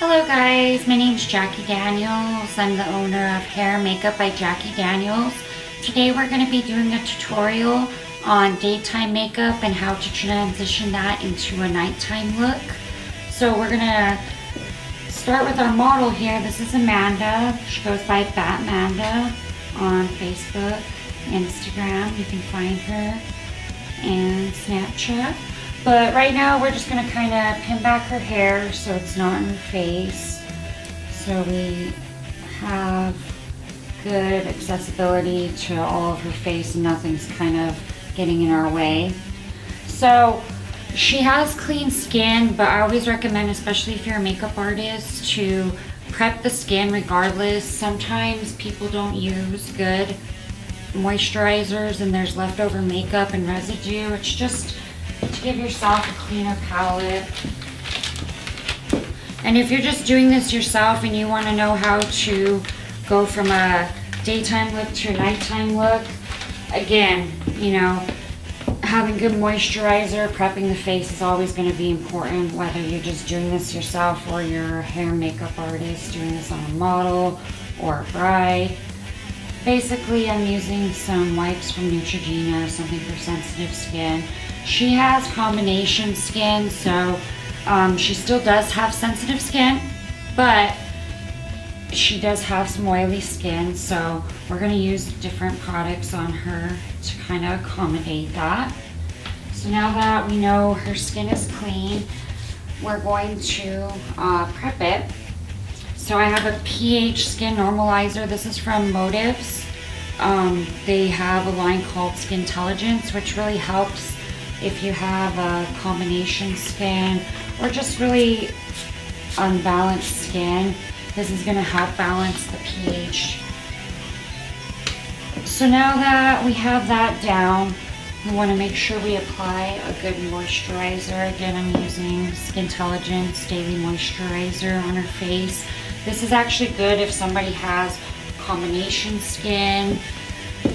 Hello guys, my name is Jackie Daniels. I'm the owner of Hair and Makeup by Jackie Daniels. Today we're going to be doing a tutorial on daytime makeup and how to transition that into a nighttime look. So we're going to start with our model here. This is Amanda. She goes by Batmanda on Facebook, Instagram. You can find her, and Snapchat. But right now we're just going to kind of pin back her hair so it's not in her face. So we have good accessibility to all of her face and nothing's kind of getting in our way. So she has clean skin, but I always recommend, especially if you're a makeup artist, to prep the skin regardless. Sometimes people don't use good moisturizers and there's leftover makeup and residue. It's just to give yourself a cleaner palette. And if you're just doing this yourself and you want to know how to go from a daytime look to a nighttime look, again, you know, having good moisturizer, prepping the face is always going to be important, whether you're just doing this yourself or you're a hair and makeup artist doing this on a model or a bride. Basically, I'm using some wipes from Neutrogena, something for sensitive skin. She has combination skin, so she still does have sensitive skin, but she does have some oily skin, so we're going to use different products on her to kind of accommodate that. So now that we know her skin is clean, we're going to prep it. So I have a pH skin normalizer. This is from Motives. They have a line called Skin Intelligence, which really helps if you have a combination skin or just really unbalanced skin. This is going to help balance the pH. So now that we have that down, we want to make sure we apply a good moisturizer. Again, I'm using Skin Intelligence Daily Moisturizer on her face. This is actually good if somebody has combination skin,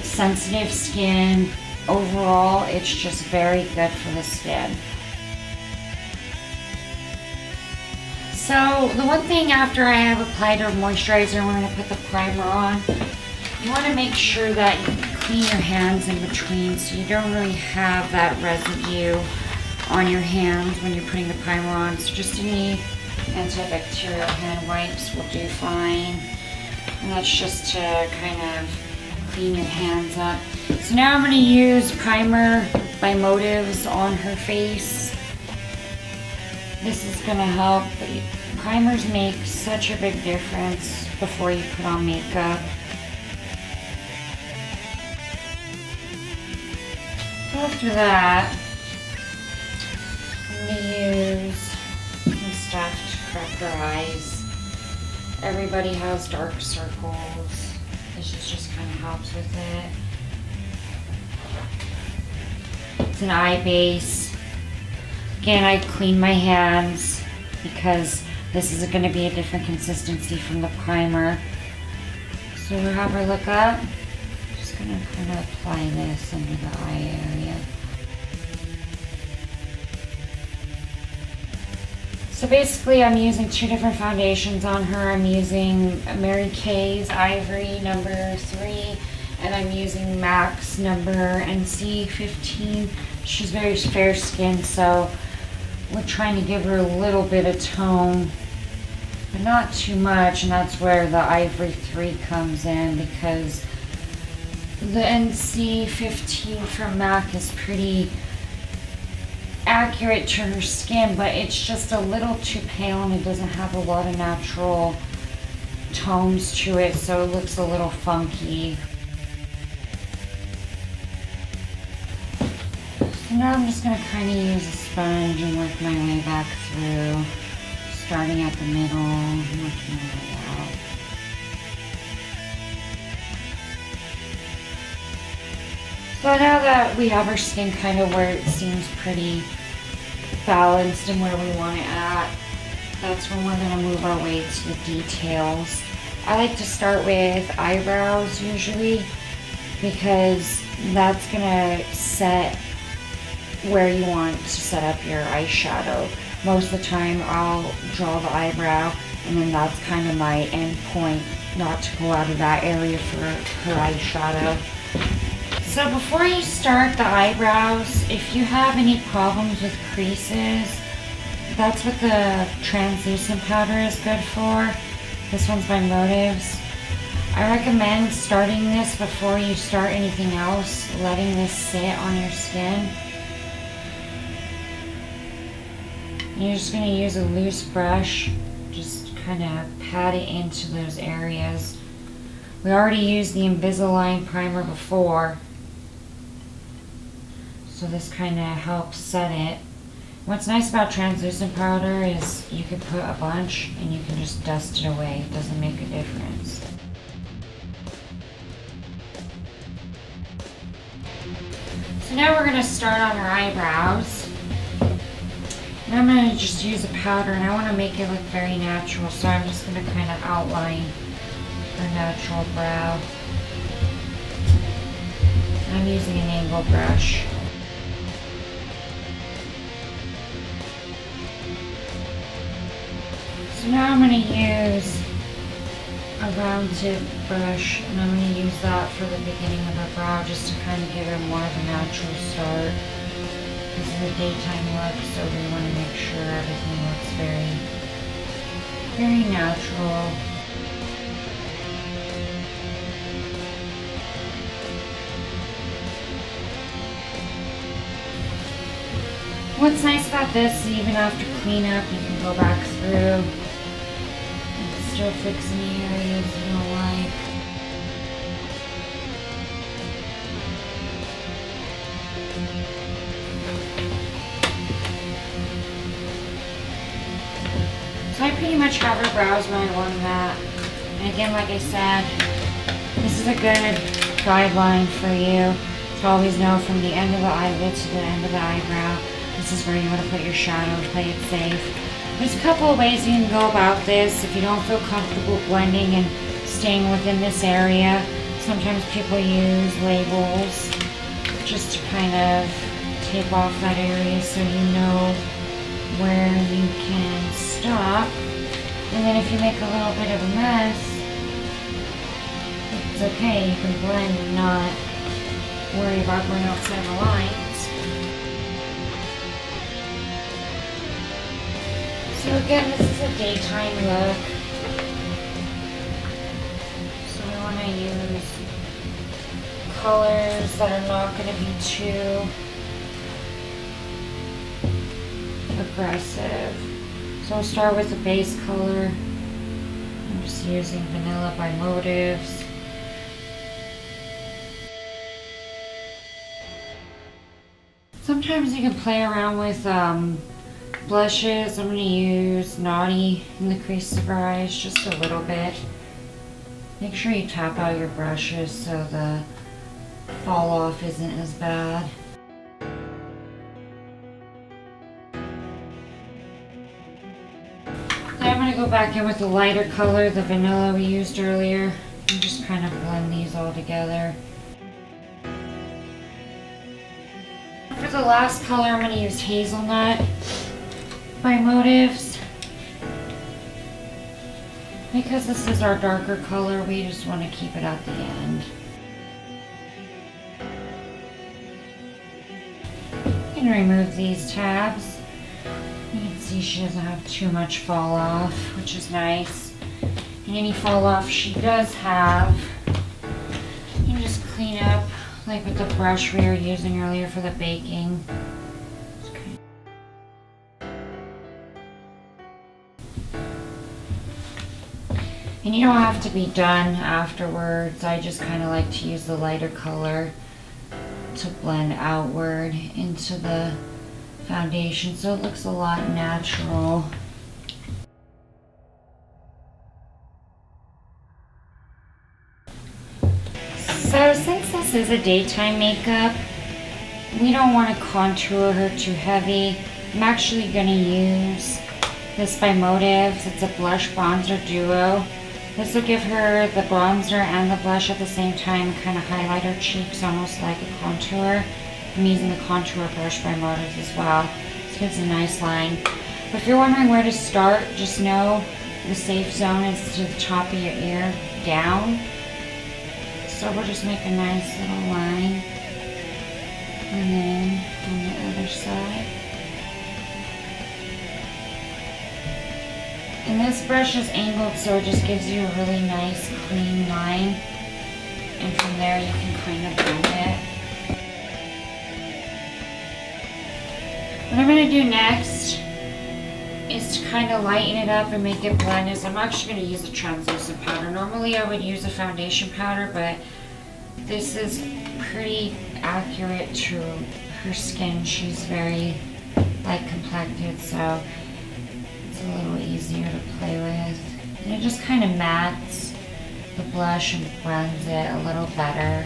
sensitive skin. Overall, it's just very good for the skin. So the one thing after I have applied our moisturizer, we're going to put the primer on. You want to make sure that you clean your hands in between so you don't really have that residue on your hands when you're putting the primer on. So just any antibacterial hand wipes will do fine. And that's just to kind of clean your hands up. So now I'm going to use primer by Motives on her face. This is going to help. Primers make such a big difference before you put on makeup. After that, I'm going to use some stuff to correct her eyes. Everybody has dark circles. This just kind of helps with it. It's an eye base. Again, I clean my hands because this is going to be a different consistency from the primer. So we'll have her look up. Just going to kind of apply this under the eye area. So basically I'm using two different foundations on her. I'm using Mary Kay's Ivory number 3 and I'm using MAC's number NC15. She's very fair skinned, so we're trying to give her a little bit of tone, but not too much, and that's where the Ivory 3 comes in, because the NC15 from MAC is pretty accurate to her skin, but it's just a little too pale and it doesn't have a lot of natural tones to it, so it looks a little funky. So now I'm just going to kind of use a sponge and work my way back through, starting at the middle and working my way out. So now that we have our skin kind of where it seems pretty balanced and where we want it at, that's when we're going to move our way to the details. I like to start with eyebrows usually because that's going to set where you want to set up your eyeshadow. Most of the time I'll draw the eyebrow And then that's kind of my end point, not to go out of that area for her eyeshadow. So before you start the eyebrows, if you have any problems with creases, that's what the translucent powder is good for. This one's by Motives. I recommend starting this before you start anything else, letting this sit on your skin. You're just going to use a loose brush, just kind of pat it into those areas. We already used the Invisalign primer before, so this kind of helps set it. What's nice about translucent powder is you can put a bunch and you can just dust it away. It doesn't make a difference. So now we're going to start on our eyebrows. And I'm going to just use a powder, and I want to make it look very natural, so I'm just going to kind of outline her natural brow. I'm using an angle brush. So now I'm going to use a round tip brush, and I'm going to use that for the beginning of her brow just to kind of give her more of a natural start. This is a daytime look, so we want to make sure everything looks very, very natural. What's nice about this, even after cleanup, you can go back through and still fix any areas you don't like. So I pretty much have her brows where I want them at. And again, like I said, this is a good guideline for you to always know from the end of the eyelid to the end of the eyebrow. This is where you want to put your shadow, play it safe. There's a couple of ways you can go about this if you don't feel comfortable blending and staying within this area. Sometimes people use labels just to kind of tape off that area so you know where you can stop. And then if you make a little bit of a mess, it's okay, you can blend and not worry about going outside the lines. So again, this is a daytime look. So we want to use colors that are not going to be too aggressive. So I'll start with the base color. I'm just using Vanilla by Motives. Sometimes you can play around with blushes. I'm going to use Naughty in the crease of her eyes just a little bit. Make sure you tap out your brushes so the fall off isn't as bad. Then I'm going to go back in with the lighter color, the vanilla we used earlier, and just kind of blend these all together. For the last color, I'm going to use Hazelnut by Motives. Because this is our darker color, we just want to keep it at the end. You can remove these tabs. You can see she doesn't have too much fall off, which is nice. And any fall off she does have, you can just clean up, like with the brush we were using earlier for the baking. And you don't have to be done afterwards. I just kind of like to use the lighter color to blend outward into the foundation so it looks a lot natural. So since this is a daytime makeup, we don't want to contour her too heavy. I'm actually going to use this by Motives. It's a blush bronzer duo. This will give her the bronzer and the blush at the same time, kind of highlight her cheeks almost like a contour. I'm using the contour brush by Motives as well. This gives a nice line. But if you're wondering where to start, just know the safe zone is to the top of your ear down. So we'll just make a nice little line. And then on the other side. And this brush is angled so it just gives you a really nice clean line. And from there you can kind of blend it. What I'm going to do next is to kind of lighten it up and make it blend is I'm actually going to use a translucent powder. Normally I would use a foundation powder, but this is pretty accurate to her skin. She's very light complected, so it's a little easier to play with. And it just kind of mats the blush and blends it a little better.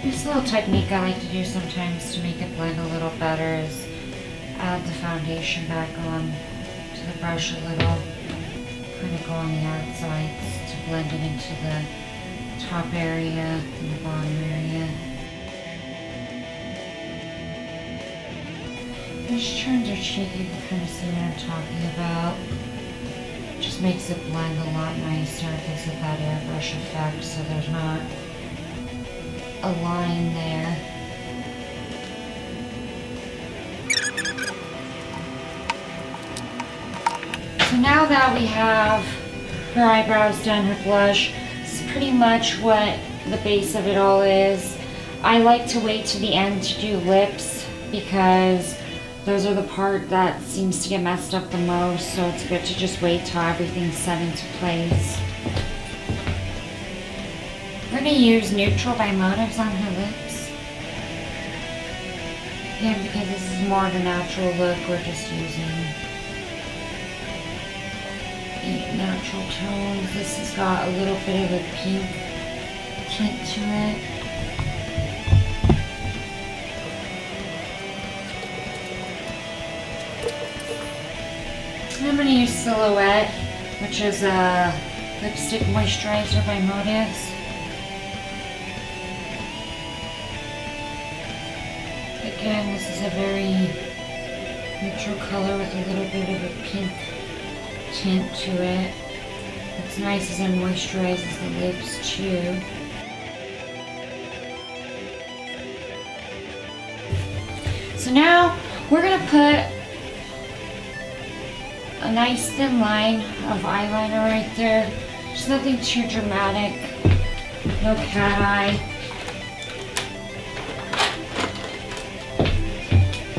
This little technique I like to do sometimes to make it blend a little better is add the foundation back on to the brush a little, kind of go on the outsides to blend it into the top area and the bottom area. Just turns her cheek, you can kind of see what I'm talking about. Just makes it blend a lot nicer, gives it that airbrush effect so there's not a line there. So now that we have her eyebrows done, her blush, this is pretty much what the base of it all is. I like to wait to the end to do lips because those are the part that seems to get messed up the most, so it's good to just wait till everything's set into place. We're going to use Neutral by Motives on her lips. Again, because this is more of a natural look, we're just using 8 natural tones. This has got a little bit of a pink tint to it. I'm going to use Silhouette, which is a lipstick moisturizer by Motives. Again, this is a very neutral color with a little bit of a pink tint to it. It's nice as it moisturizes the lips too. So now we're going to put a nice thin line of eyeliner right there. Just nothing too dramatic. No cat eye.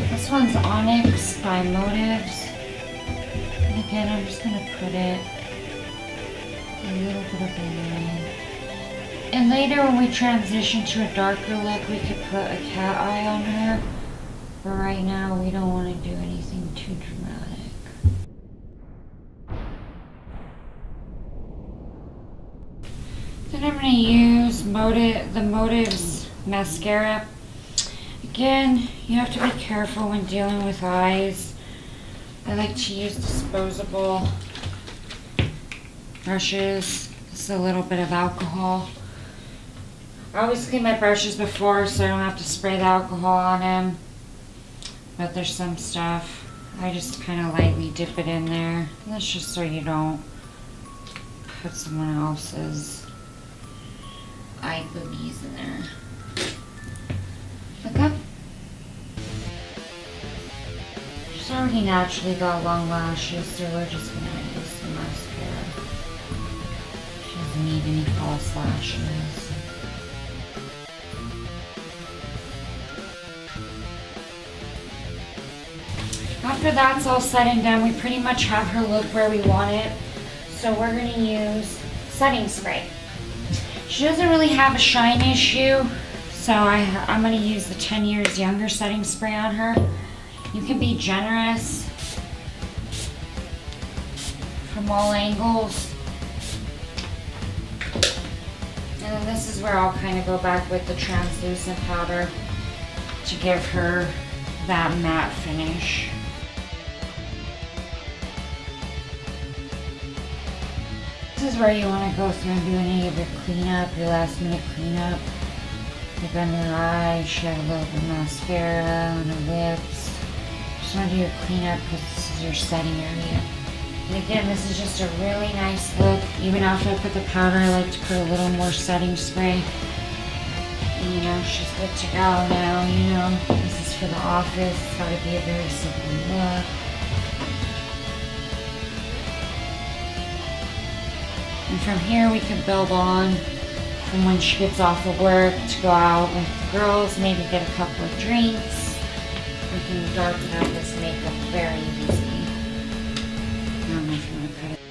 This one's Onyx by Motives. And again, I'm just going to put it a little bit of a line. And later when we transition to a darker look, we could put a cat eye on her. But right now, we don't want to do anything too dramatic. Then I'm going to use the Motives mascara. Again, you have to be careful when dealing with eyes. I like to use disposable brushes. Just a little bit of alcohol. I always clean my brushes before so I don't have to spray the alcohol on them. But there's some stuff. I just kind of lightly dip it in there. That's just so you don't put someone else's eye boogies in there. Look up. She's already naturally got long lashes, so we're just going to use some mascara. She doesn't need any false lashes. After that's all said and done, we pretty much have her look where we want it. So we're going to use setting spray. She doesn't really have a shine issue, so I'm going to use the 10 years younger setting spray on her. You can be generous from all angles. And then this is where I'll kind of go back with the translucent powder to give her that matte finish. This is where you want to go through and do any of your cleanup, your last minute cleanup. Like under her eyes, she had a little bit of mascara on her lips. Just want to do a cleanup because this is your setting area. And again, this is just a really nice look. Even after I put the powder, I like to put a little more setting spray. And, you know, she's good to go now, you know. This is for the office. It's got to be a very simple look. And from here, we can build on from when she gets off of work to go out with the girls, maybe get a couple of drinks. We can darken up this makeup very easy. I don't know if you want to cut it.